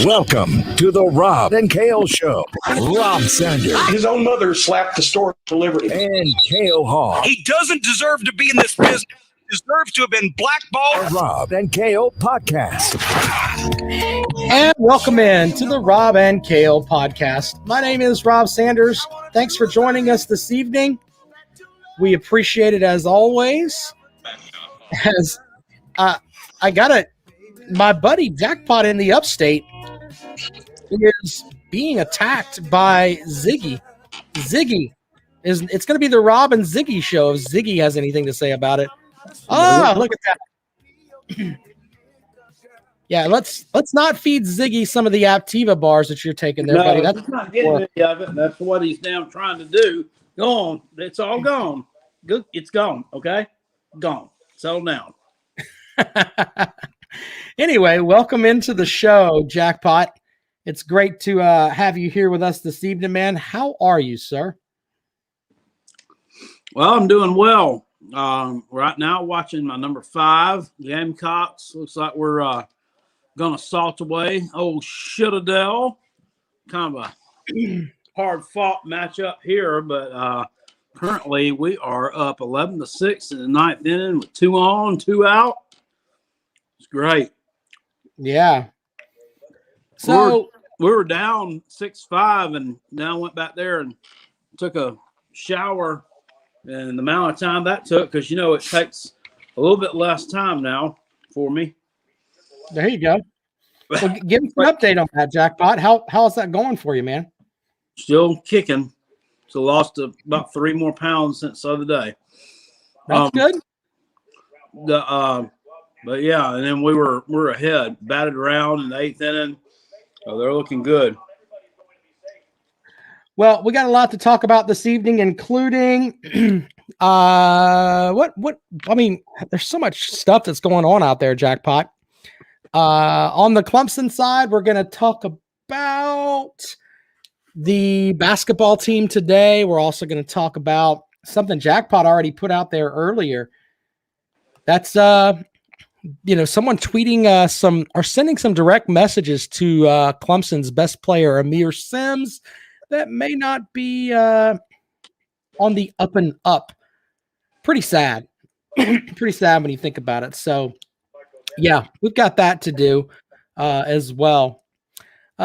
Welcome to the Rob and Kale Show. Rob Sanders. His own mother slapped the store delivered him. And Kale Hall. He doesn't deserve to be in this business. He deserves to have been blackballed. The Rob and Kale Podcast. And welcome in to the Rob and Kale Podcast. My name is Rob Sanders. Thanks for joining us this evening. We appreciate it as always. As I got my buddy Jackpot in the upstate is being attacked by Ziggy. It's going to be the Rob and Ziggy show if Ziggy has anything to say about it. Oh, look at that. Yeah, let's not feed Ziggy some of the Aptiva bars that you're taking there, buddy. That's not getting any of it. That's what he's now trying to do. Gone. It's all gone. Good. It's gone. Okay? Gone. Settle down. Anyway, welcome into the show, Jackpot. It's great to have you here with us this evening, man. How are you, sir? Well, I'm doing well. Right now, watching my number 5, Gamecocks. Looks like we're going to salt away old Citadel. Kind of a hard-fought matchup here, but currently we are up 11-6 in the 9th inning with 2 on, 2 out. It's great. Yeah. So we were down 6-5, and now went back there and took a shower. And the amount of time that took, because, it takes a little bit less time now for me. There you go. Well, give us an update on that, Jackpot. How's that going for you, man? Still kicking. So lost about 3 more pounds since the other day. That's good. But yeah, and then we're ahead, batted around in the 8th inning. So they're looking good. Well, we got a lot to talk about this evening, including there's so much stuff that's going on out there, Jackpot. On the Clemson side, we're going to talk about the basketball team today. We're also going to talk about something Jackpot already put out there earlier. That's someone tweeting sending some direct messages to Clemson's best player, Aamir Sims, that may not be on the up and up. Pretty sad. Pretty sad when you think about it. So, yeah, we've got that to do as well.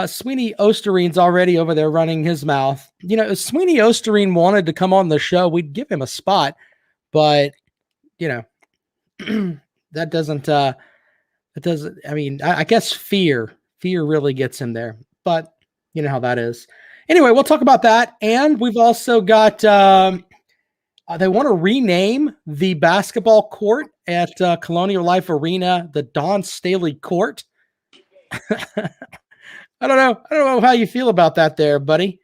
Sweeney Ostereen's already over there running his mouth. If Sweeney Ostereen wanted to come on the show, we'd give him a spot. But, that doesn't, I guess fear really gets him there. But you know how that is. Anyway, we'll talk about that. And we've also got, they want to rename the basketball court at Colonial Life Arena, the Don Staley Court. I don't know how you feel about that there, buddy.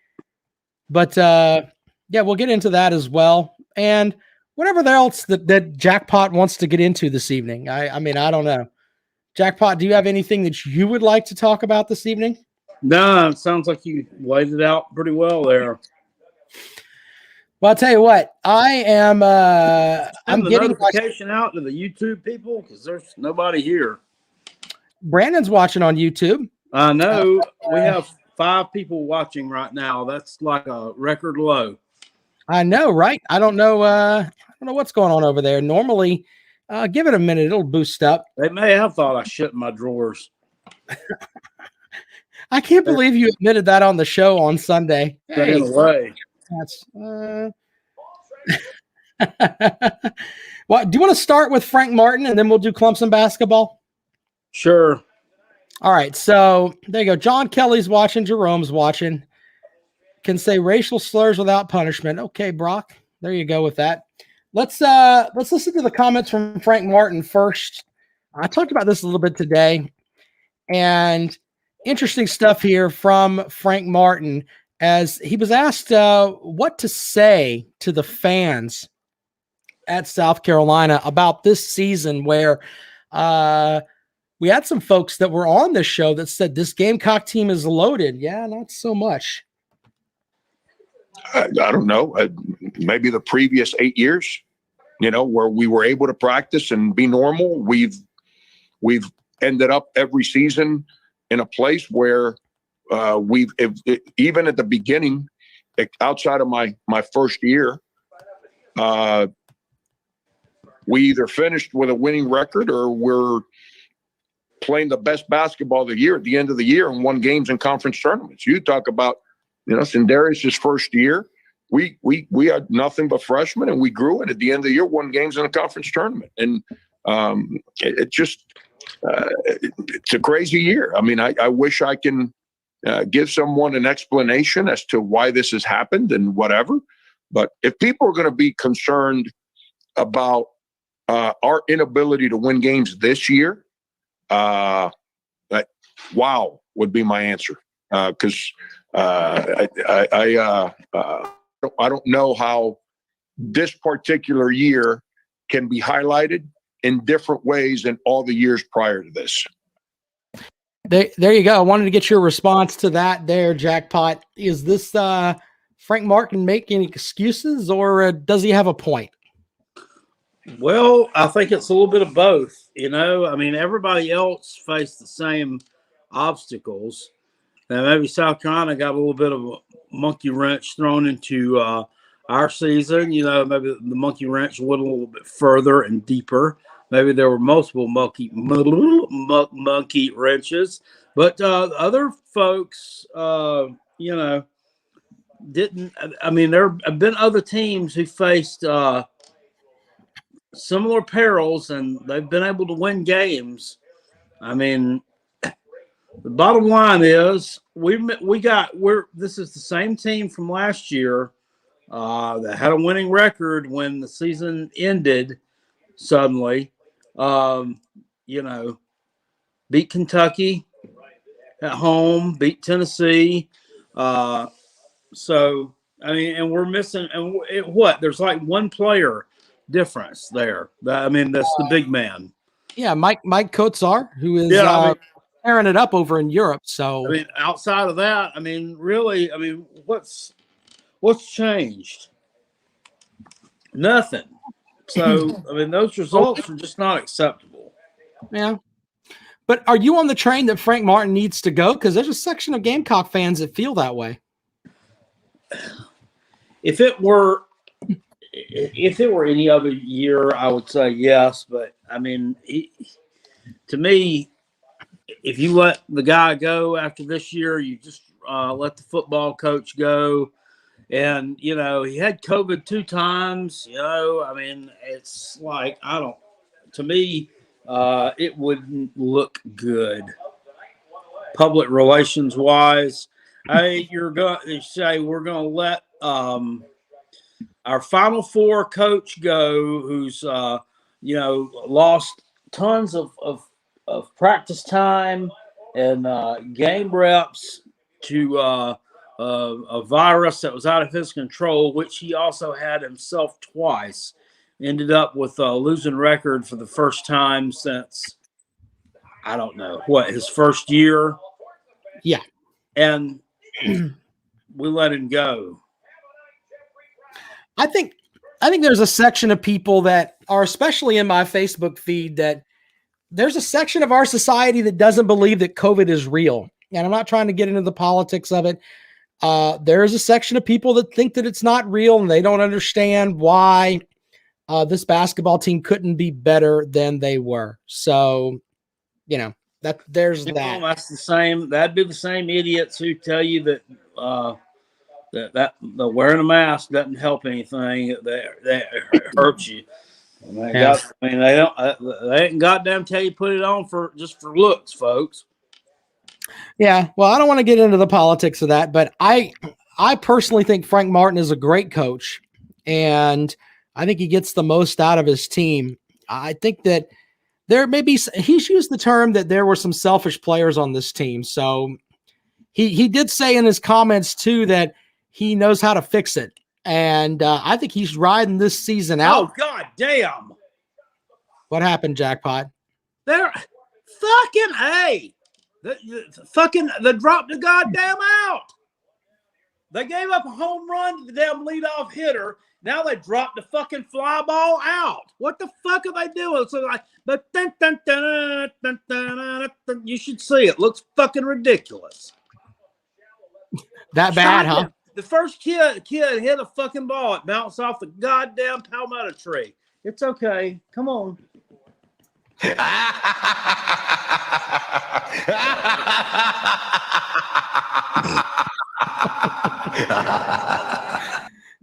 But yeah, we'll get into that as well. And whatever else that Jackpot wants to get into this evening. I don't know. Jackpot, do you have anything that you would like to talk about this evening? No, it sounds like you laid it out pretty well there. Well, I'll tell you what, I'm getting notification out to the YouTube people because there's nobody here. Brandon's watching on YouTube. I know we have 5 people watching right now. That's like a record low. I know, right? I don't know what's going on over there. Normally, give it a minute, it'll boost up. They may have thought I shit in my drawers. I can't believe you admitted that on the show on Sunday. Hey, away. That's Well, do you want to start with Frank Martin and then we'll do Clemson basketball? Sure. All right, so there you go. John Kelly's watching, Jerome's watching. Can say racial slurs without punishment. Okay, Brock. There you go with that. Let's listen to the comments from Frank Martin first. I talked about this a little bit today, and interesting stuff here from Frank Martin as he was asked what to say to the fans at South Carolina about this season where we had some folks that were on this show that said this Gamecock team is loaded. Yeah, not so much. I don't know. Maybe the previous 8 years, where we were able to practice and be normal. We've ended up every season in a place where even at the beginning, outside of my first year, we either finished with a winning record or we're playing the best basketball of the year at the end of the year and won games in conference tournaments. You talk about, Sindarius' first year. We had nothing but freshmen, and we grew, and at the end of the year, won games in a conference tournament. And it's a crazy year. I mean, I wish I can give someone an explanation as to why this has happened and whatever. But if people are going to be concerned about our inability to win games this year, wow would be my answer. Because I don't know how this particular year can be highlighted in different ways than all the years prior to this. There you go. I wanted to get your response to that there, Jackpot. Is this Frank Martin making excuses, or does he have a point? Well, I think it's a little bit of both. I mean, everybody else faced the same obstacles. Now, maybe South Carolina got a little bit of a monkey wrench thrown into our season. Maybe the monkey wrench went a little bit further and deeper. Maybe there were multiple monkey wrenches. But other folks, didn't. I mean, there have been other teams who faced similar perils, and they've been able to win games. I mean, the bottom line is this is the same team from last year that had a winning record when the season ended suddenly. Beat Kentucky at home, beat Tennessee. So I mean, and we're missing. And there's like one player difference there. That's the big man. Yeah, Mike Kotsar, who is tearing it up over in Europe. So I mean, outside of that, I mean, really, I mean, what's changed? Nothing. So I mean, those results are just not acceptable. Yeah. But are you on the train that Frank Martin needs to go? Because there's a section of Gamecock fans that feel that way. If it were any other year, I would say yes. But I mean, to me, if you let the guy go after this year, you just let the football coach go. And, he had COVID 2 times, I mean, it's like, to me, it wouldn't look good public relations wise. You're going to say we're going to let our Final Four coach go, who's, lost tons of practice time and game reps to a virus that was out of his control, which he also had himself twice. Ended up with a losing record for the first time since, I don't know, his first year. Yeah. And we let him go. I think there's a section of people that are, especially in my Facebook feed, that there's a section of our society that doesn't believe that COVID is real. And I'm not trying to get into the politics of it. There's a section of people that think that it's not real, and they don't understand why this basketball team couldn't be better than they were. So, there's that. That's the same. That'd be the same idiots who tell you that that the wearing a mask doesn't help anything. That hurts you. They ain't goddamn tell you put it on just for looks, folks. Yeah, well, I don't want to get into the politics of that, but I personally think Frank Martin is a great coach, and I think he gets the most out of his team. I think that there may be, he's used the term that there were some selfish players on this team. So he did say in his comments too that he knows how to fix it, and I think he's riding this season out. Oh, God damn! What happened, Jackpot? They're fucking they dropped the goddamn out. They gave up a home run to the damn leadoff hitter. Now they dropped the fucking fly ball out. What the fuck are they doing? So like, but you should see it. Looks fucking ridiculous. That bad, huh? The first kid hit a fucking ball. It bounced off the goddamn palmetto tree. It's okay. Come on.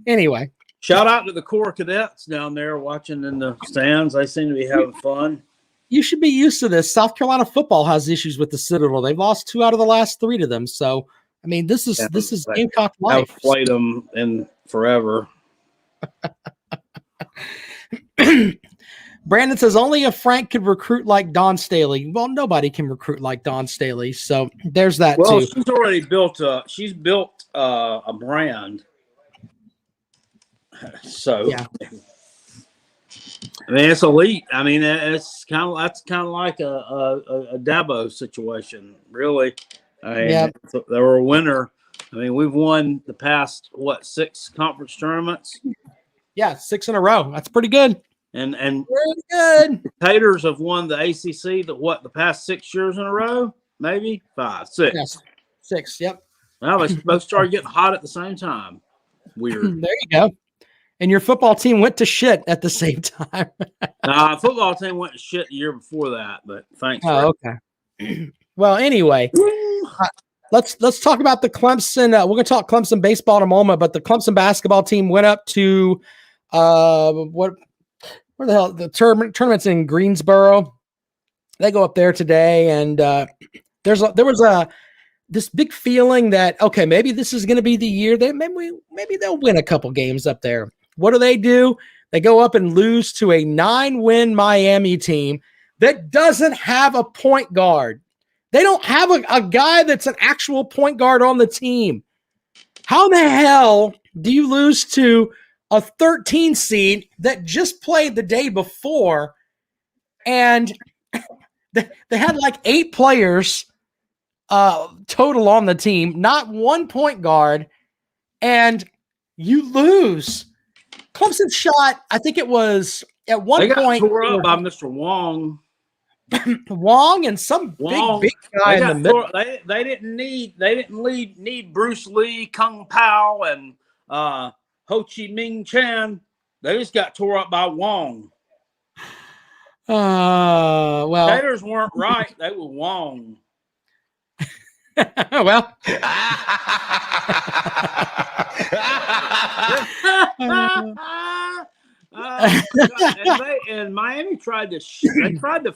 Anyway. Shout out to the Corps cadets down there watching in the stands. They seem to be having fun. You should be used to this. South Carolina football has issues with the Citadel. They've lost 2 out of the last 3 to them. So, I mean, this is Gamecock life. I've played them in forever. Brandon says only if Frank could recruit like Don Staley. Well, nobody can recruit like Don Staley. So there's that too. Well, she's already built a brand. So yeah. I mean, it's elite. I mean, that's kind of like a Dabo situation, really. I mean, they were a winner. I mean, we've won the past 6 conference tournaments. Yeah, 6 in a pretty That's pretty good. And pretty good. Taters have won the ACC the past 6 years in a row, maybe 5, 6. Yes, 6. Yep. Well, they both started getting hot at the same time. Weird. There you go. And your football team went to shit at the same time. Football team went to shit the year before that, but thanks. Oh, okay. Well, anyway, let's talk about the Clemson. We're going to talk Clemson baseball in a moment, but the Clemson basketball team went up to where the hell the tournament's in Greensboro. They go up there today, and there was this big feeling that okay, maybe this is going to be the year that maybe they'll win a couple games up there. What do? They go up and lose to a 9-win Miami team that doesn't have a point guard. They don't have a guy that's an actual point guard on the team. How the hell do you lose to a 13 seed that just played the day before and they had like 8 players total on the team, not one point guard, and you lose? Clemson shot, I think it was at one point. They got tore up by Mr. Wong. Wong and some big guy in the middle. They didn't need Bruce Lee, Kung Pao, and Ho Chi Minh Chan. They just got tore up by Wong. Well, Taters weren't right. They were Wong. Well. And Miami tried to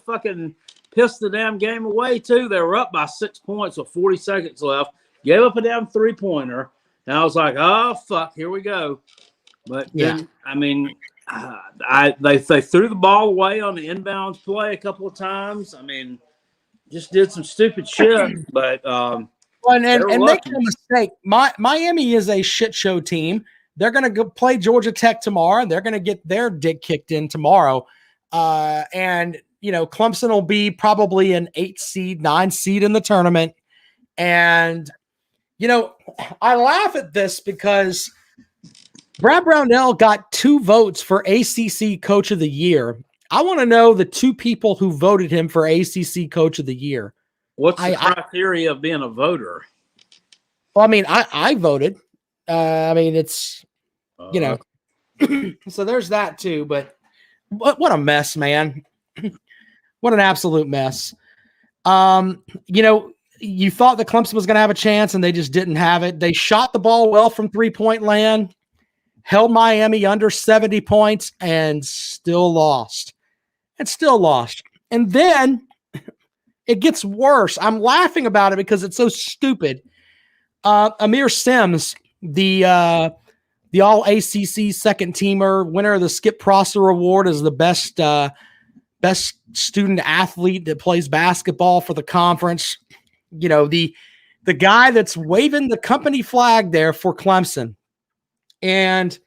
fucking piss the damn game away too. They were up by 6 points with 40 seconds left. Gave up a damn 3-pointer, and I was like, "Oh fuck, here we go." But then, I mean, they threw the ball away on the inbounds play a couple of times. I mean, just did some stupid shit. But and make no mistake, Miami is a shit show team. They're going to go play Georgia Tech tomorrow, and they're going to get their dick kicked in tomorrow. And, Clemson will be probably an 8 seed, 9 seed in the tournament. And, I laugh at this because Brad Brownell got 2 votes for ACC Coach of the Year. I want to know the 2 people who voted him for ACC Coach of the Year. What's the criteria of being a voter? Well, I mean, I voted. It's, so there's that too, but what a mess, man. What an absolute mess. You thought the Clemson was going to have a chance and they just didn't have it. They shot the ball well from 3-point land, held Miami under 70 points and still lost. And then it gets worse. I'm laughing about it because it's so stupid. Aamir Sims, the all ACC second teamer, winner of the Skip Prosser Award as the best student athlete that plays basketball for the conference. The guy that's waving the company flag there for Clemson. And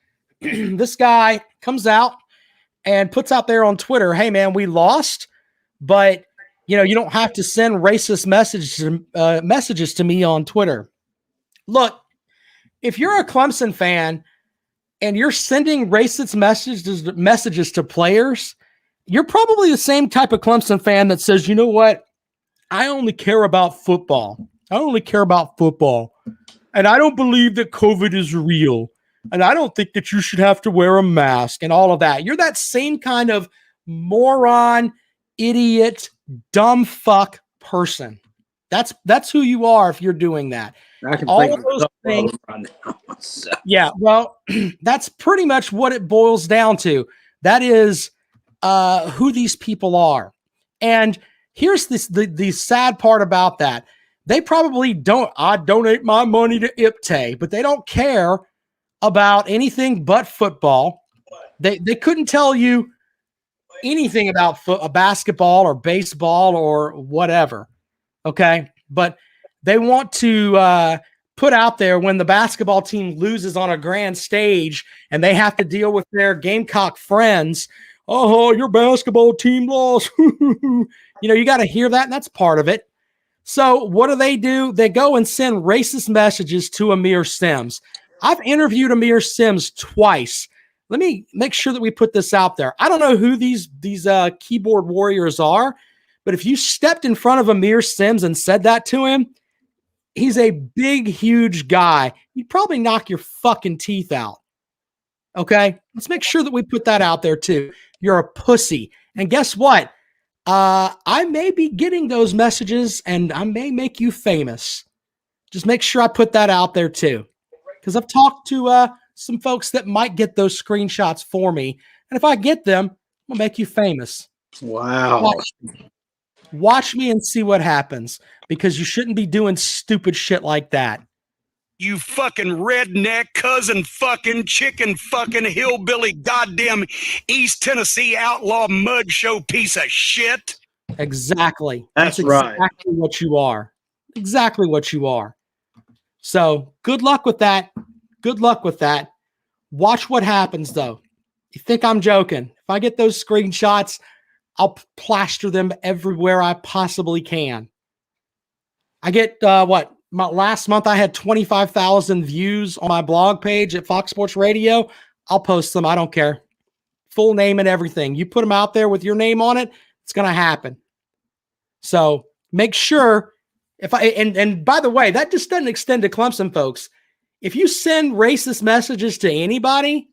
this guy comes out and puts out there on Twitter, "Hey man, we lost, but you don't have to send racist messages to me on Twitter." Look, if you're a Clemson fan, and you're sending racist messages to players, you're probably the same type of Clemson fan that says, you know what? I only care about football. I only care about football. And I don't believe that COVID is real. And I don't think that you should have to wear a mask and all of that. You're that same kind of moron, idiot, dumb fuck person. That's who you are if you're doing that. I can All think of those of things. right now. So, Yeah, well, that's pretty much what it boils down to. That is who these people are. And here's the sad part about that. They probably don't. I donate my money to IPTAY, but they don't care about anything but football. They couldn't tell you anything about basketball or baseball or whatever. Okay, but they want to put out there when the basketball team loses on a grand stage and they have to deal with their Gamecock friends. Oh, your basketball team lost. You got to hear that, and that's part of it. So what do? They go and send racist messages to Aamir Sims. I've interviewed Aamir Sims twice. Let me make sure that we put this out there. I don't know who these keyboard warriors are, but if you stepped in front of Aamir Sims and said that to him, he's a big, huge guy. He'd probably knock your fucking teeth out. Okay? Let's make sure that we put that out there too. You're a pussy. And guess what? I may be getting those messages and I may make you famous. Just make sure I put that out there too. Because I've talked to some folks that might get those screenshots for me. And if I get them, I'm going to make you famous. wow. Watch me and see what happens. Because you shouldn't be doing stupid shit like that. You fucking redneck, cousin fucking, chicken fucking, hillbilly, goddamn East Tennessee outlaw mud show piece of shit. Exactly. That's right. Exactly what you are. Exactly what you are. So good luck with that. Good luck with that. Watch what happens, though. You think I'm joking? If I get those screenshots, I'll plaster them everywhere I possibly can. I get last month I had 25,000 views on my blog page at Fox Sports Radio. I'll post them. I don't care. Full name and everything. You put them out there with your name on it, it's going to happen. So make sure and by the way, that just doesn't extend to Clemson folks. If you send racist messages to anybody,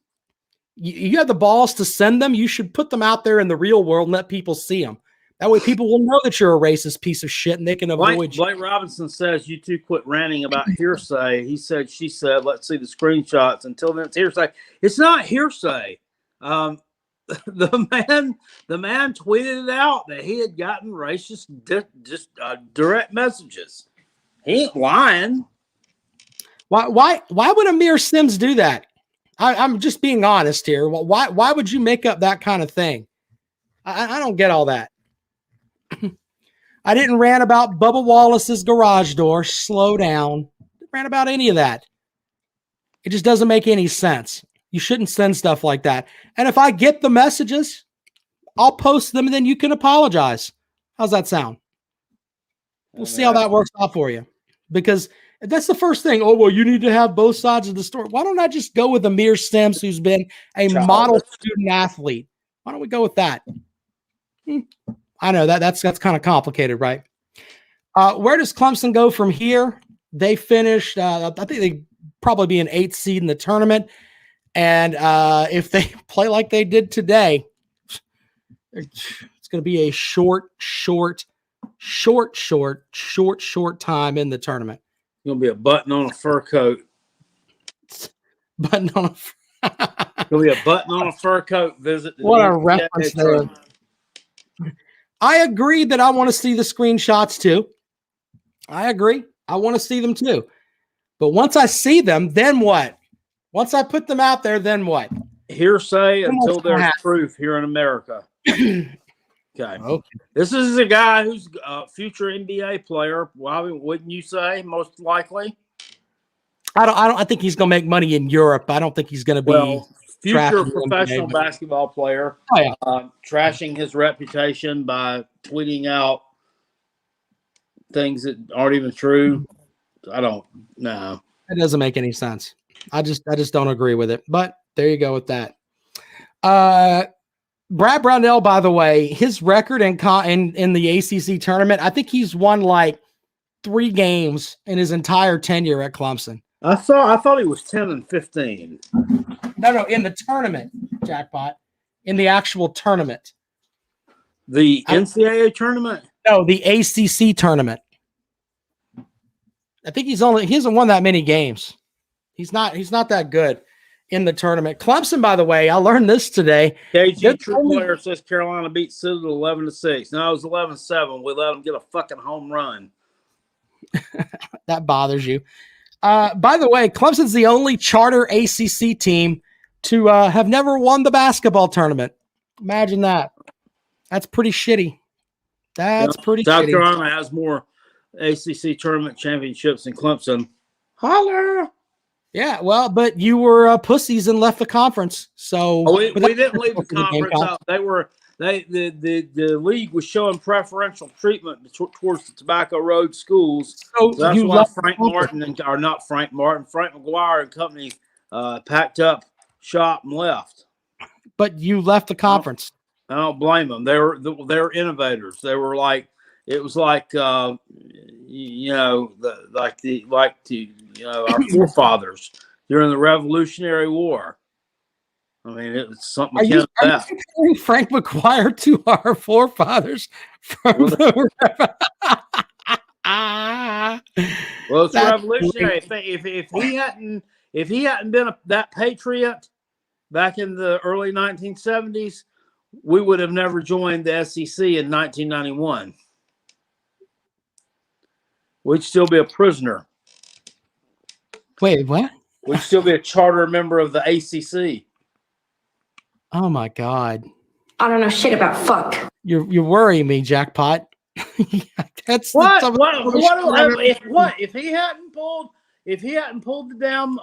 you have the balls to send them. You should put them out there in the real world and let people see them. That way people will know that you're a racist piece of shit and they can avoid you. Blake Robinson says you two quit ranting about hearsay. He said, she said, let's see the screenshots. Until then, it's hearsay. It's not hearsay. The man tweeted it out that he had gotten racist direct messages. He ain't lying. Why would Aamir Sims do that? I'm just being honest here. Why would you make up that kind of thing? I don't get all that. I didn't rant about Bubba Wallace's garage door. Slow down. Didn't rant about any of that. It just doesn't make any sense. You shouldn't send stuff like that. And if I get the messages, I'll post them and then you can apologize. How's that sound? We'll see how that works out for you. Because that's the first thing. Oh, well, you need to have both sides of the story. Why don't I just go with Aamir Sims, who's been a model student athlete? Why don't we go with that? I know that's kind of complicated, right? Where does Clemson go from here? They finished, I think they probably be an 8th seed in the tournament. And if they play like they did today, it's going to be a short time in the tournament. It's going to be a button on a fur coat. Button on a Going to be a button on a fur coat visit. What a reference there. I agree that I want to see the screenshots too. I agree. I want to see them too. But once I see them, then what? Once I put them out there, then what? Hearsay until there's proof here in America. Okay. This is a guy who's a future NBA player. Why wouldn't you say? Most likely. I think he's going to make money in Europe. I don't think he's going to be future professional basketball player. Oh, yeah. Trashing his reputation by tweeting out things that aren't even true. I don't know. It doesn't make any sense. I just don't agree with it. But There you go with that. Brad Brownell, by the way, his record in the ACC tournament, I think he's won like 3 games in his entire tenure at Clemson. I thought he was 10-15. No, in the tournament, Jackpot. In the actual tournament. The NCAA tournament? No, the ACC tournament. I think he hasn't won that many games. He's not that good in the tournament. Clemson, by the way, I learned this today. KG True Player says Carolina beat Citadel 11-6. No, it was 11-7. We let them get a fucking home run. That bothers you. By the way, Clemson's the only charter ACC team to have never won the basketball tournament. Imagine that. That's pretty shitty. That's pretty South shitty. Carolina has more ACC tournament championships than Clemson. Holler! Yeah, well, but you were pussies and left the conference. So we didn't leave the conference. The league was showing preferential treatment towards the Tobacco Road schools. So that's why Frank McGuire and company packed up shop and left. But you left the conference. I don't blame them. They were innovators. They were like, it was like our forefathers during the Revolutionary War. I mean, it was something akin to that. Are you comparing Frank McGuire to our forefathers from Well, it's revolutionary. If he hadn't been that patriot back in the early 1970s, we would have never joined the SEC in 1991. We'd still be a prisoner. Wait, what? We'd still be a charter member of the ACC. Oh my God! I don't know shit about fuck. You're worrying me, Jackpot. If he hadn't pulled the damn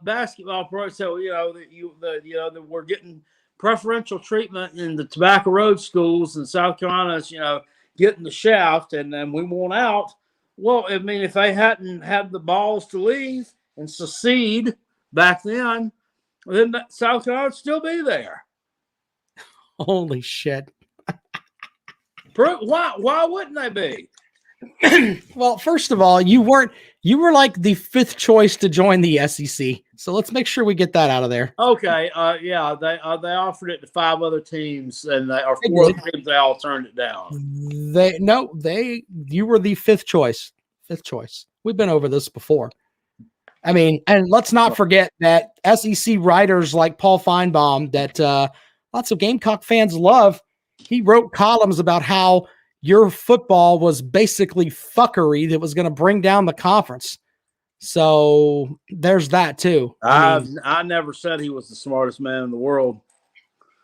basketball pro, so that we're getting preferential treatment in the Tobacco Road schools in South Carolina, getting the shaft, and then we want out. Well, I mean, if they hadn't had the balls to leave and secede back then South Carolina would still be there. Holy shit. Why wouldn't they be? Well, first of all, you were like the 5th choice to join the SEC. So let's make sure we get that out of there. Okay. Yeah, they offered it to 5 other teams, and 4 teams. They all turned it down. You were the 5th choice. 5th choice. We've been over this before. I mean, and let's not forget that SEC writers like Paul Feinbaum that lots of Gamecock fans love. He wrote columns about how your football was basically fuckery that was going to bring down the conference. So there's that too. I never said he was the smartest man in the world.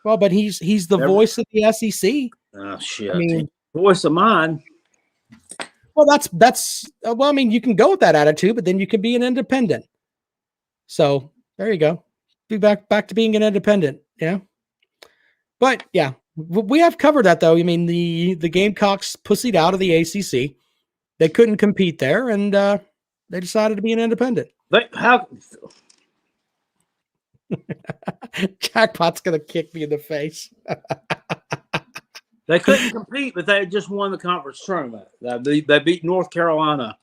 Well, but he's the voice of the SEC. Oh shit! I mean, voice of mine. Well, that's well, I mean, you can go with that attitude, but then you can be an independent. So there you go. Be back to being an independent. Yeah. But yeah, we have covered that though. I mean, the Gamecocks pussied out of the ACC. They couldn't compete there, and they decided to be an independent. Jackpot's gonna kick me in the face. They couldn't compete, but they had just won the conference tournament. They beat North Carolina,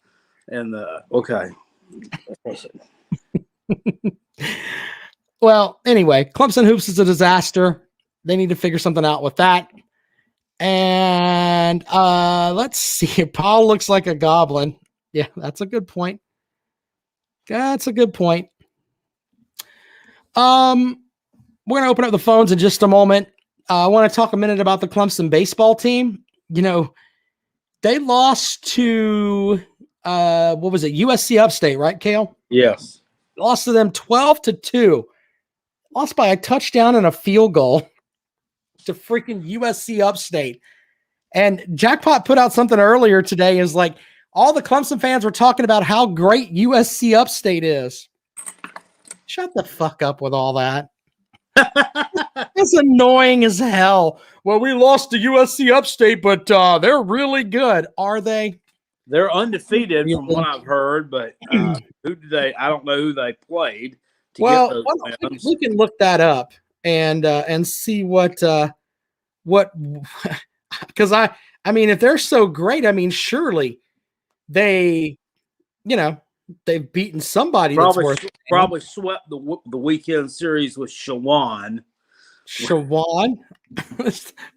and okay. Well, anyway, Clemson hoops is a disaster. They need to figure something out with that. And let's see. Paul looks like a goblin. Yeah, that's a good point. That's a good point. We're going to open up the phones in just a moment. I want to talk a minute about the Clemson baseball team. You know, they lost to, what was it? USC Upstate, right, Kale? Yes. Lost to them 12-2. Lost by a touchdown and a field goal to freaking USC Upstate. And Jackpot put out something earlier today is like all the Clemson fans were talking about how great USC Upstate is. Shut the fuck up with all that. It's annoying as hell. Well, we lost to USC Upstate, but they're really good. Are they? They're undefeated from what I've heard, but who did they? I don't know who they played. to Well, get those why don't wins. we can look that up and see what because I mean, if they're so great, I mean, surely they, they've beaten somebody that's worth it. Probably swept the weekend series with Shawan. Shawan?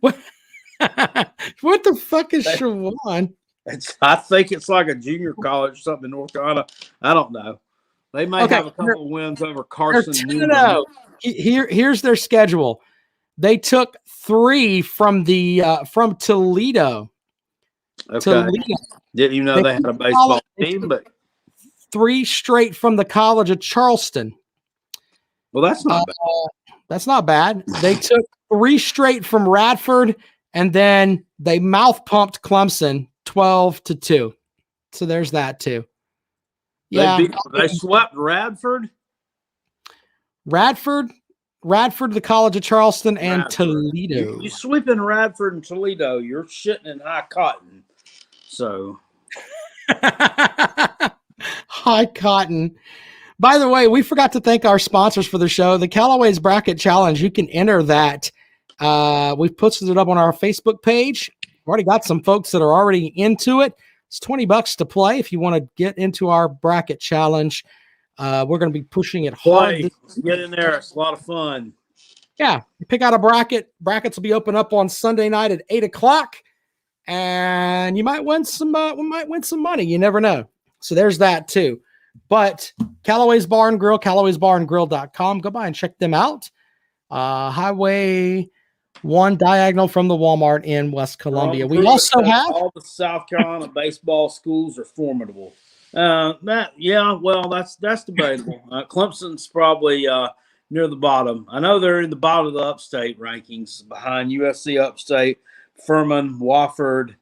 What? What the fuck is Shawan? I think it's like a junior college or something in North Carolina. I don't know. They may have a couple of wins over Carson. They're 2-0. Here's their schedule. They took 3 from from Toledo. Okay. Toledo. Didn't even know they had a baseball team, but 3 straight from the College of Charleston. Well, that's not bad. That's not bad. They took 3 straight from Radford, and then they mouth pumped Clemson 12-2. So there's that too. Yeah, they swept Radford. Radford, the College of Charleston, and Toledo. You sweeping Radford and Toledo, you're shitting in high cotton. So high cotton. By the way, we forgot to thank our sponsors for the show, the Callaway's Bracket Challenge. You can enter that. We've posted it up on our Facebook page. We've already got some folks that are already into it. It's $20 to play if you want to get into our bracket challenge. We're going to be pushing it hard. Get in there. It's a lot of fun. Yeah. You pick out a bracket. Brackets will be open up on Sunday night at 8:00. And you might win some money. You never know. So there's that too. But Callaway's Bar and Grill, Callaway'sBarandGrill.com. Go by and check them out. Highway 1 diagonal from the Walmart in West Columbia. We also have all the South Carolina baseball schools are formidable. Well, that's debatable. Clemson's probably near the bottom. I know they're in the bottom of the upstate rankings behind USC Upstate, Furman, Wofford,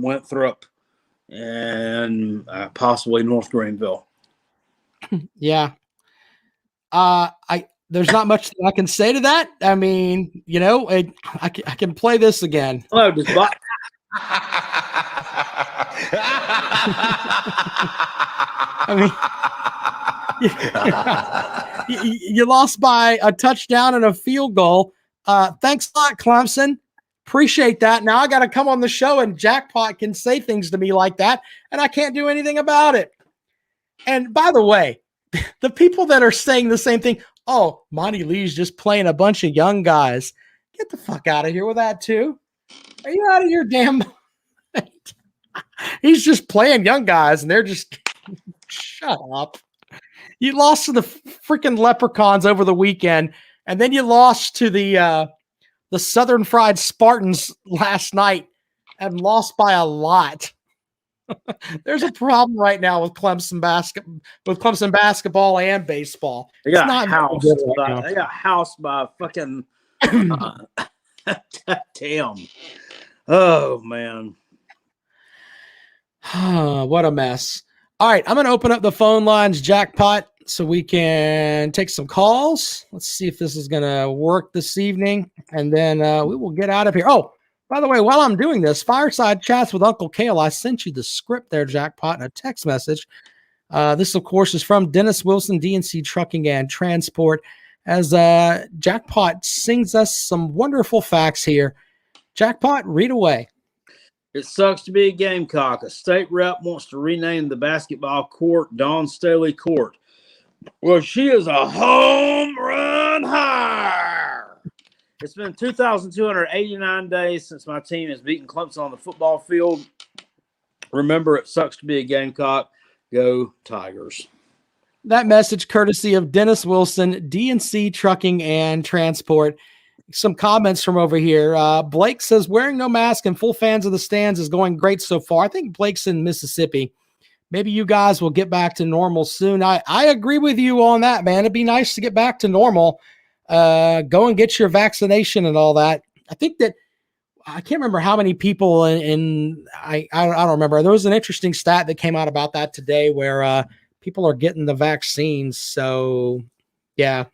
Winthrop, and possibly North Greenville. Yeah. There's not much that I can say to that. I mean, I can play this again. Hello, does I mean, you lost by a touchdown and a field goal. Thanks a lot, Clemson. Appreciate that. Now I got to come on the show and Jackpot can say things to me like that, and I can't do anything about it. And by the way, the people that are saying the same thing, oh, Monty Lee's just playing a bunch of young guys. Get the fuck out of here with that too. Are you out of your damn mind? He's just playing young guys, and they're just shut up. You lost to the freaking Leprechauns over the weekend, and then you lost to the Southern Fried Spartans last night and lost by a lot. There's a problem right now with Clemson basketball and baseball. They got housed by fucking damn. Oh man. What a mess. All right, I'm going to open up the phone lines, Jackpot, so we can take some calls. Let's see if this is going to work this evening, and then we will get out of here. Oh, by the way, while I'm doing this, Fireside Chats with Uncle Kale, I sent you the script there, Jackpot, in a text message. This, of course, is from Dennis Wilson, DNC Trucking and Transport, as Jackpot sings us some wonderful facts here. Jackpot, read away. It sucks to be a Gamecock. A state rep wants to rename the basketball court Dawn Staley Court. Well, she is a home run hire. It's been 2,289 days since my team has beaten Clemson on the football field. Remember, it sucks to be a Gamecock. Go Tigers. That message courtesy of Dennis Wilson, DNC Trucking and Transport. Some comments from over here. Blake says, wearing no mask and full fans of the stands is going great so far. I think Blake's in Mississippi. Maybe you guys will get back to normal soon. I agree with you on that, man. It'd be nice to get back to normal. Go and get your vaccination and all that. I think that I can't remember how many people I don't remember. There was an interesting stat that came out about that today where people are getting the vaccines. So, yeah.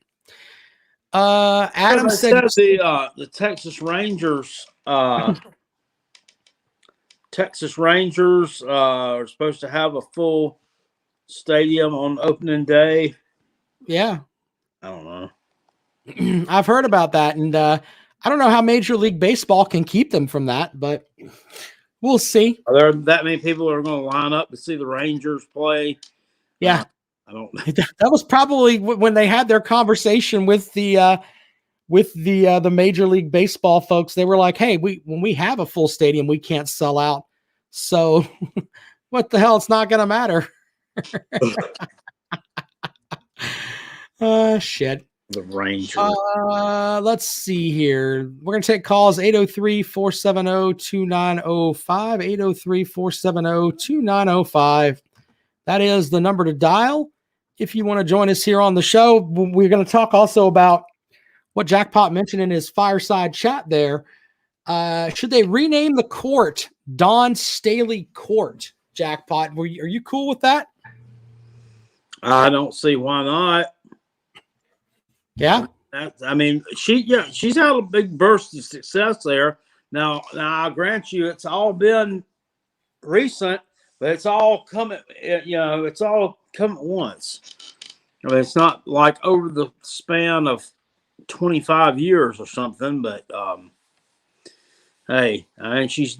Adam said the Texas Rangers are supposed to have a full stadium on opening day. Yeah. I don't know. I've heard about that, and I don't know how Major League Baseball can keep them from that, but we'll see. Are there that many people that are going to line up to see the Rangers play? Yeah, I don't. That was probably when they had their conversation with the Major League Baseball folks. They were like, "Hey, when we have a full stadium, we can't sell out. So, what the hell? It's not going to matter." Shit. The Rangers. Let's see here. We're going to take calls 803-470-2905, 803-470-2905. That is the number to dial if you want to join us here on the show. We're going to talk also about what Jackpot mentioned in his fireside chat there. Should they rename the court Don Staley Court, Jackpot? Are you cool with that? I don't see why not. Yeah. I mean, she's had a big burst of success there. Now I'll grant you, it's all been recent, but it's all coming. It's all come at once. I mean, it's not like over the span of 25 years or something. But hey, I mean, she's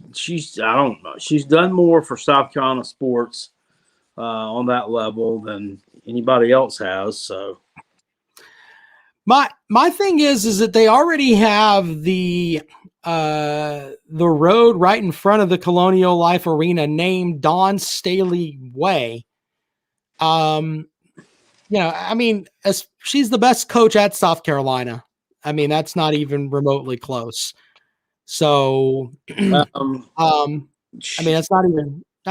I don't know. She's done more for South Carolina sports on that level than anybody else has. So. My thing is that they already have the road right in front of the Colonial Life Arena named Don Staley Way. I mean, as she's the best coach at South Carolina. I mean, that's not even remotely close. So, I mean, that's not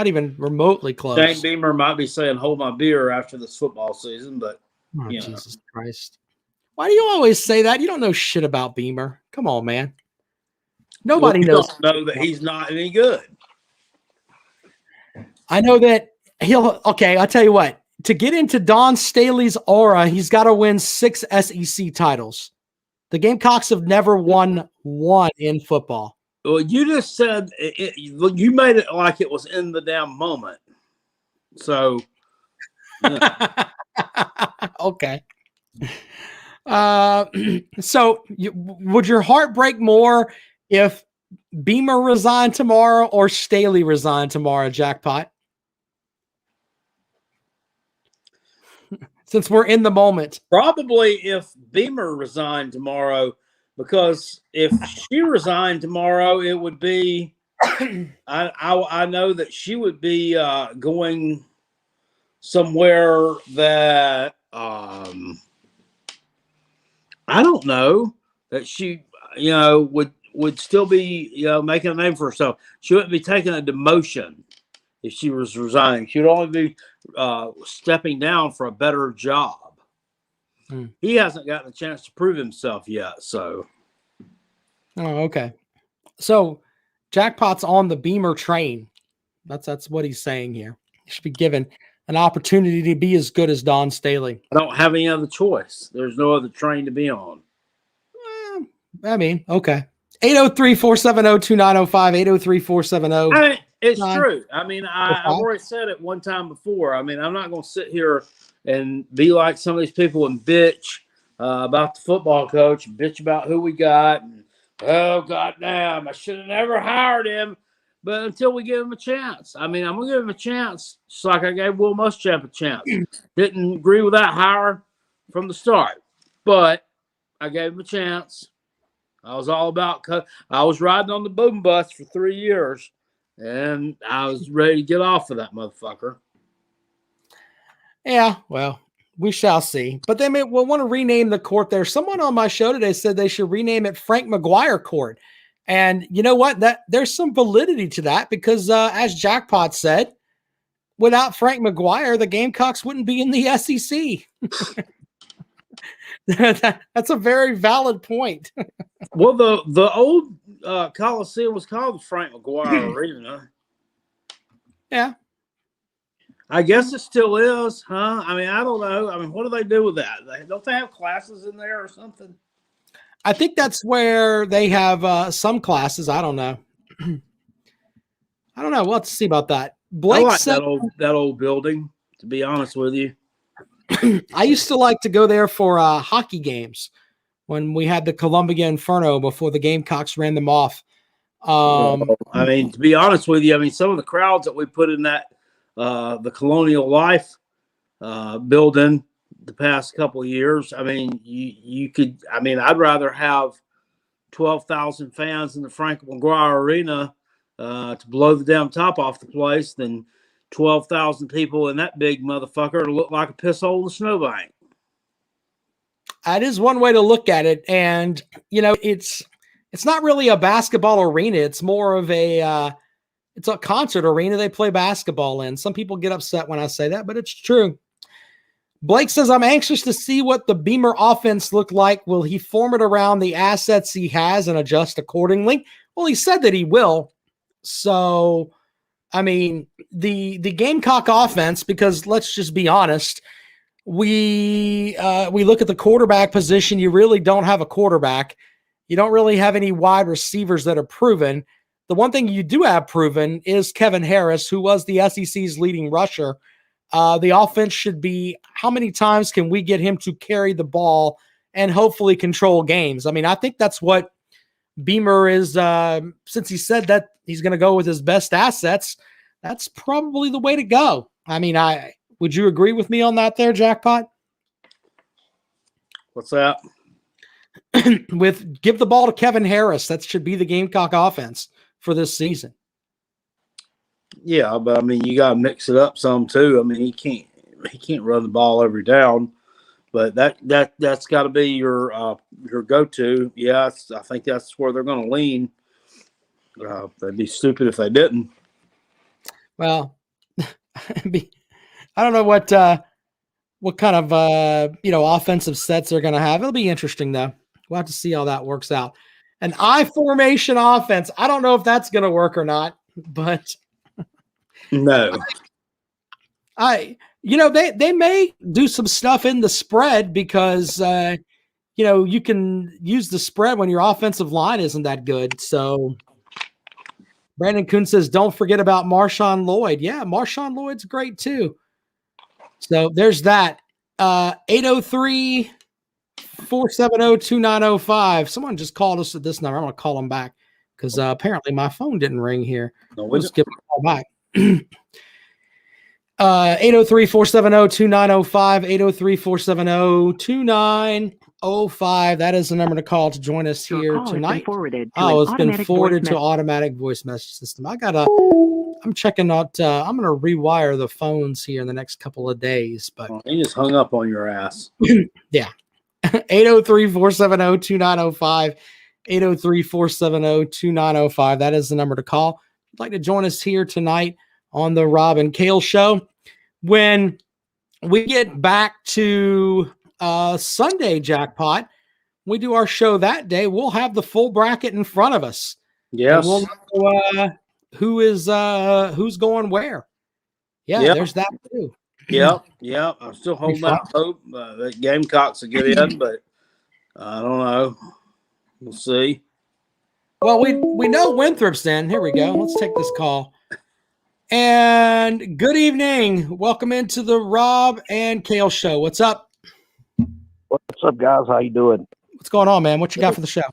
even remotely close. Shane Beamer might be saying, "Hold my beer" after this football season, but Jesus Christ. Why do you always say that? You don't know shit about Beamer. Come on, man. Nobody knows. Don't know that he's not any good. I know that okay, I'll tell you what. To get into Don Staley's aura, he's got to win 6 SEC titles. The Gamecocks have never won one in football. Well, you just said you made it like it was in the damn moment. So, okay. So would your heart break more if Beamer resigned tomorrow or Staley resigned tomorrow, Jackpot? Since we're in the moment. Probably if Beamer resigned tomorrow, because if she resigned tomorrow, it would be I know that she would be going somewhere that I don't know, that she, would still be, making a name for herself. She wouldn't be taking a demotion if she was resigning. She would only be stepping down for a better job. He hasn't gotten a chance to prove himself yet. So, oh, okay. So Jackpot's on the Beamer train. That's what he's saying here. He should be given an opportunity to be as good as Don Staley. I don't have any other choice. There's no other train to be on. I mean, okay. 803-470-2905, 803-470. I mean, it's true. I mean, I've already said it one time before. I mean, I'm not going to sit here and be like some of these people and bitch about the football coach, bitch about who we got. And, oh, goddamn, I should have never hired him. But until we give him a chance. I mean, I'm going to give him a chance, just like I gave Will Muschamp a chance. Didn't agree with that hire from the start, but I gave him a chance. I was all about I was riding on the boom bus for 3 years, and I was ready to get off of that motherfucker. Yeah, well, we shall see. But they may want to rename the court there. Someone on my show today said they should rename it Frank McGuire Court. And you know what? There's some validity to that because, as Jackpot said, without Frank McGuire, the Gamecocks wouldn't be in the SEC. That's a very valid point. Well, the old Coliseum was called the Frank McGuire Arena. Yeah. I guess it still is, huh? I mean, I don't know. I mean, what do they do with that? Don't they have classes in there or something? I think that's where they have some classes. I don't know. I don't know. We'll have to see about that. Blake I like said, that old building, to be honest with you. I used to like to go there for hockey games when we had the Columbia Inferno before the Gamecocks ran them off. I mean, to be honest with you, I mean, some of the crowds that we put in that the Colonial Life building the past couple of years, I mean, you could, I mean, I'd rather have 12,000 fans in the Frank McGuire Arena to blow the damn top off the place than 12,000 people in that big motherfucker to look like a piss hole in the snowbank. That is one way to look at it. And, you know, it's not really a basketball arena. It's more of it's a concert arena they play basketball in. Some people get upset when I say that, but it's true. Blake says, I'm anxious to see what the Beamer offense look like. Will he form it around the assets he has and adjust accordingly? Well, he said that he will. So, I mean, the Gamecock offense, because let's just be honest, we look at the quarterback position. You really don't have a quarterback. You don't really have any wide receivers that are proven. The one thing you do have proven is Kevin Harris, who was the SEC's leading rusher. The offense should be, how many times can we get him to carry the ball and hopefully control games? I mean, I think that's what Beamer is, since he said that he's going to go with his best assets, that's probably the way to go. I mean, would you agree with me on that there, Jackpot? What's that? With give the ball to Kevin Harris, that should be the Gamecock offense for this season. Yeah, but I mean, you got to mix it up some too. I mean, he can't run the ball every down, but that's got to be your go-to. Yeah, I think that's where they're going to lean. They'd be stupid if they didn't. Well, I don't know what kind of offensive sets they're going to have. It'll be interesting though. We'll have to see how that works out. An I formation offense. I don't know if that's going to work or not, but no. They may do some stuff in the spread because you can use the spread when your offensive line isn't that good. So Brandon Kuhn says, don't forget about Marshawn Lloyd. Yeah, Marshawn Lloyd's great too. So there's that. 803-470-2905. Someone just called us at this number. I'm going to call them back because apparently my phone didn't ring here. We'll just give a call back. 803-470-2905. 803-470-2905. That is the number to call to join us here tonight. It's been forwarded to automatic voice message system. I'm checking out. I'm going to rewire the phones here in the next couple of days. But he just hung up on your ass. Yeah. 803-470-2905. 803-470-2905. That is the number to call. If you'd like to join us here tonight on the Rob and Kale Show. When we get back to Sunday, Jackpot, we do our show that day, we'll have the full bracket in front of us. Yes. And we'll know who's going where. Yeah, there's that too. Yep. I'm still holding out hope that Gamecocks will get in, but I don't know. We'll see. Well, we know Winthrop's in. Here we go. Let's take this call. And good evening. Welcome into the Rob and Kale Show. What's up? What's up, guys? How you doing? What's going on, man? What you got for the show?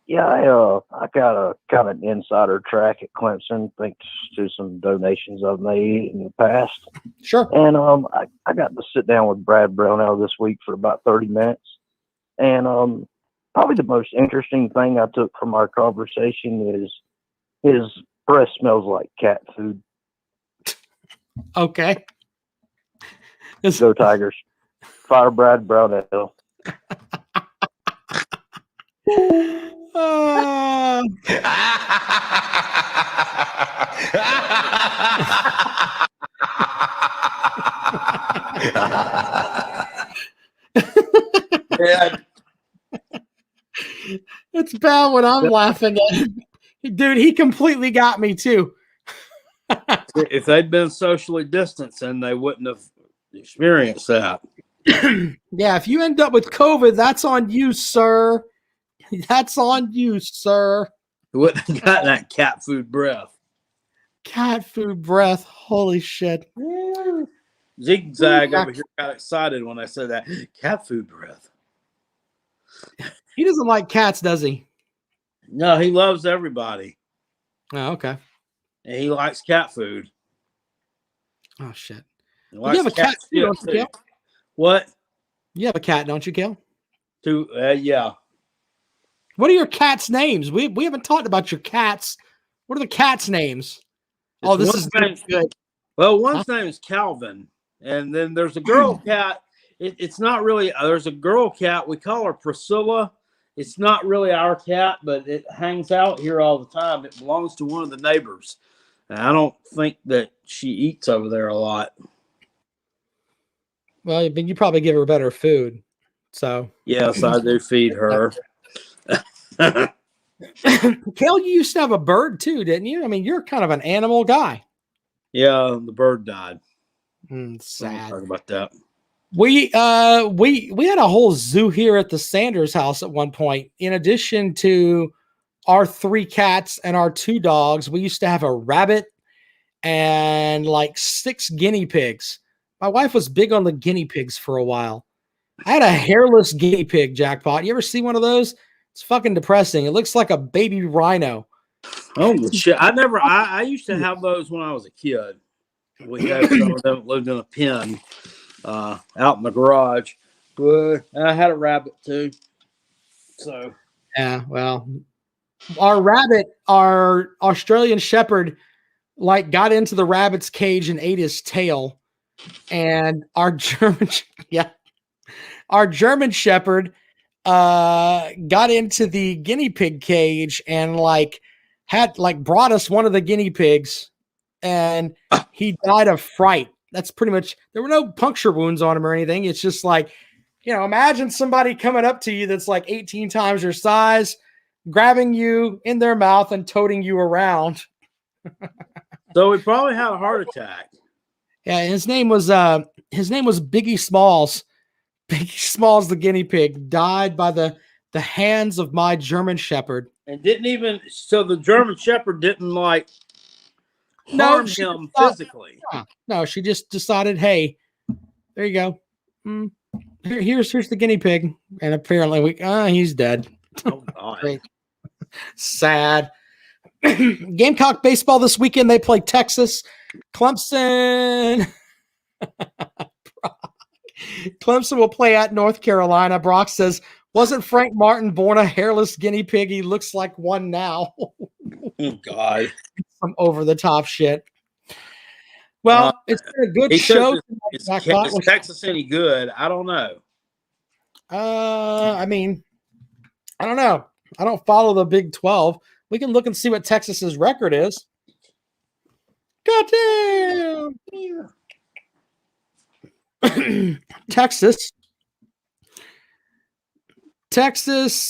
Yeah, I got a kind of insider track at Clemson, thanks to some donations I've made in the past. Sure. And I got to sit down with Brad Brownell this week for about 30 minutes. And probably the most interesting thing I took from our conversation is his breath smells like cat food. Okay. Go Tigers. Fire Brad Brownell. Yeah. It's bad when I'm laughing at him. Dude, he completely got me too. If they'd been socially distanced, then they wouldn't have experienced that. Yeah, if you end up with COVID, that's on you, sir. That's on you, sir. You wouldn't have got that cat food breath. Cat food breath. Holy shit. Zigzag over here got excited when I said that. Cat food breath. He doesn't like cats, does he? No, he loves everybody. Oh, okay. And he likes cat food. Oh, shit. He You likes have a cat too, don't you, too. Kel? What? You have a cat, don't you, Kel? Yeah. What are your cats' names? We haven't talked about your cats. What are the cats' names? Oh, this is good. Well, one's name is Calvin, and then there's a girl cat. It's not really. There's a girl cat. We call her Priscilla. It's not really our cat, but it hangs out here all the time. It belongs to one of the neighbors. And I don't think that she eats over there a lot. Well, you probably give her better food. So yes, I do feed her. Kel, you used to have a bird too, didn't you? I mean, you're kind of an animal guy. Yeah, the bird died. Sad. Talk about that. We had a whole zoo here at the Sanders house at one point. In addition to our 3 cats and our 2 dogs, we used to have a rabbit and like 6 guinea pigs. My wife was big on the guinea pigs for a while. I had a hairless guinea pig, Jackpot. You ever see one of those? It's fucking depressing. It looks like a baby rhino. Oh shit! I used to have those when I was a kid. We had some of them lived in a pen out in the garage. But I had a rabbit too. So yeah, well, our rabbit, our Australian Shepherd, like got into the rabbit's cage and ate his tail, and our German Shepherd got into the guinea pig cage and brought us one of the guinea pigs, and he died of fright. That's pretty much. There were no puncture wounds on him or anything. It's just like, imagine somebody coming up to you that's like 18 times your size, grabbing you in their mouth and toting you around. So he probably had a heart attack. Yeah, his name was Biggie Smalls. Biggie Smalls, the guinea pig, died by the hands of my German Shepherd. And the German Shepherd didn't harm him physically. No, she just decided, hey, there you go. Here's the guinea pig. And apparently he's dead. Oh, God. Great. Sad. Gamecock baseball this weekend. They play Texas. Clemson. Clemson will play at North Carolina. Brock says, wasn't Frank Martin born a hairless guinea pig? He looks like one now. Oh, God. Some over-the-top shit. Well, it's been a good show. Is Texas any good? I don't know. I mean, I don't know. I don't follow the Big 12. We can look and see what Texas's record is. Goddamn. Texas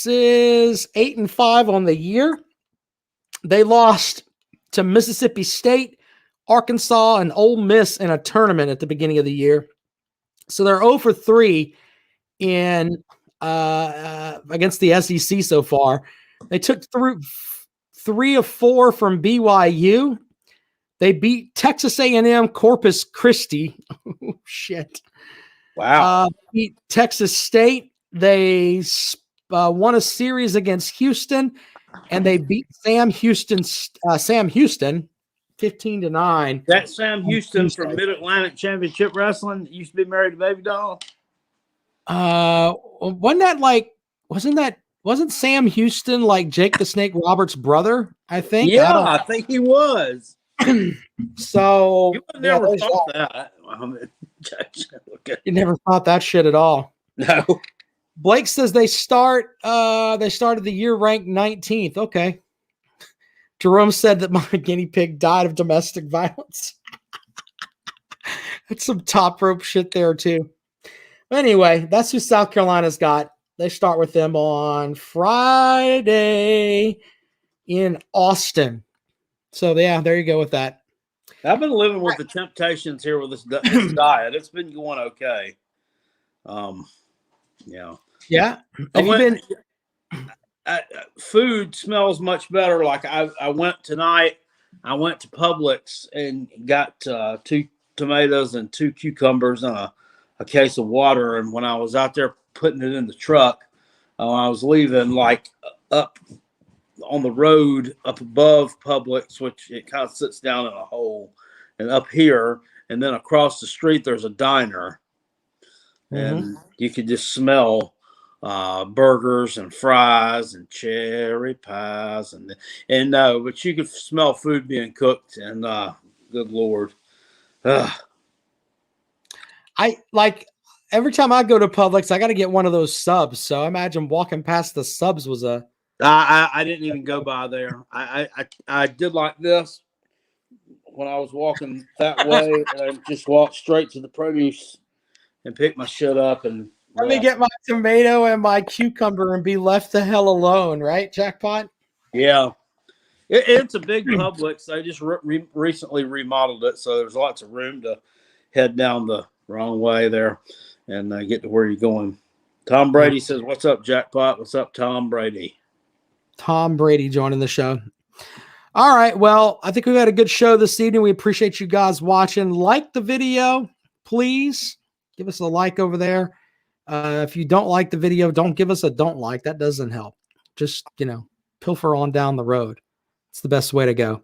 is 8-5 on the year. They lost to Mississippi State, Arkansas, and Ole Miss in a tournament at the beginning of the year. So they're 0-3 in against the SEC so far. They took through 3 of 4 from BYU. They beat Texas A&M Corpus Christi. Oh, shit. Wow. Beat Texas State. They won a series against Houston, and they beat Sam Houston 15-9. That Sam Houston from Mid-Atlantic Championship Wrestling that used to be married to Baby Doll? Wasn't Sam Houston like Jake the Snake Roberts' brother? I think. Yeah, I think he was. So you would never thought that. You never thought that shit at all. No. Blake says they started the year ranked 19th. Okay. Jerome said that my guinea pig died of domestic violence. That's some top rope shit there too. Anyway, that's who South Carolina's got. They start with them on Friday in Austin. So yeah, there you go with that. I've been living with the temptations here with this diet. It's been going okay. Yeah. Yeah. Food smells much better. Like I went tonight. I went to Publix and got two tomatoes and 2 cucumbers and a case of water. And when I was out there putting it in the truck, when I was leaving, like up on the road up above Publix, which it kind of sits down in a hole, and up here, and then across the street, there's a diner. And you could just smell burgers and fries and cherry pies but you could smell food being cooked, and good Lord. I like every time I go to Publix, I got to get one of those subs. So I imagine walking past the subs was a. I didn't even go by there. I did like this when I was walking that way, and I just walked straight to the produce and pick my shit up and let me get my tomato and my cucumber and be left the hell alone, right? Jackpot. Yeah, it's a big Publix. They just recently remodeled it, so there's lots of room to head down the wrong way there and get to where you're going. Tom Brady says, "What's up, Jackpot? What's up, Tom Brady?" Tom Brady joining the show. All right, well, I think we've had a good show this evening. We appreciate you guys watching. Like the video, please. Give us a like over there. If you don't like the video, don't give us a don't like. That doesn't help. Just, pilfer on down the road. It's the best way to go.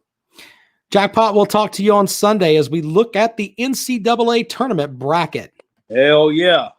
Jackpot, we'll talk to you on Sunday as we look at the NCAA tournament bracket. Hell yeah.